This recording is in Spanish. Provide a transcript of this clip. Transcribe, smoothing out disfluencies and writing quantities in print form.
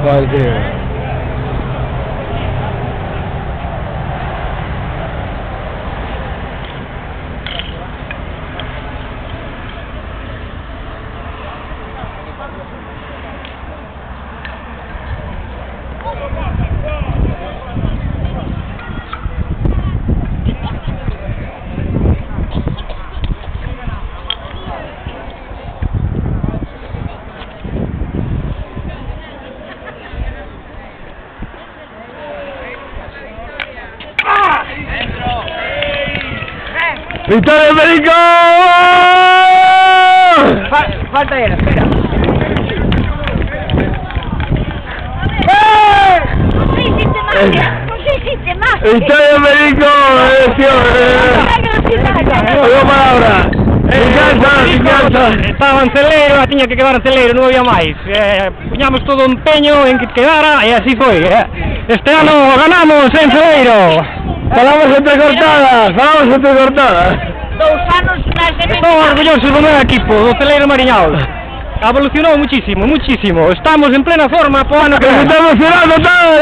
Joder, tío. ¡Victoria América! Falta era, espera. ¡Victoria América! Oigo palabra. Estaba en celeiro, tiña que quedar en celeiro, non había máis. Puñamos todo o empeño en que quedara e así foi. Este ano ganamos en celeiro. Falamos entrecortadas. 2 anos máis de Estou orgulloso do meu equipo, do Celeiro Mariñao. Evolucionou muchísimo, muchísimo. Estamos en plena forma po ano que ¡Nos estamos tirando todo!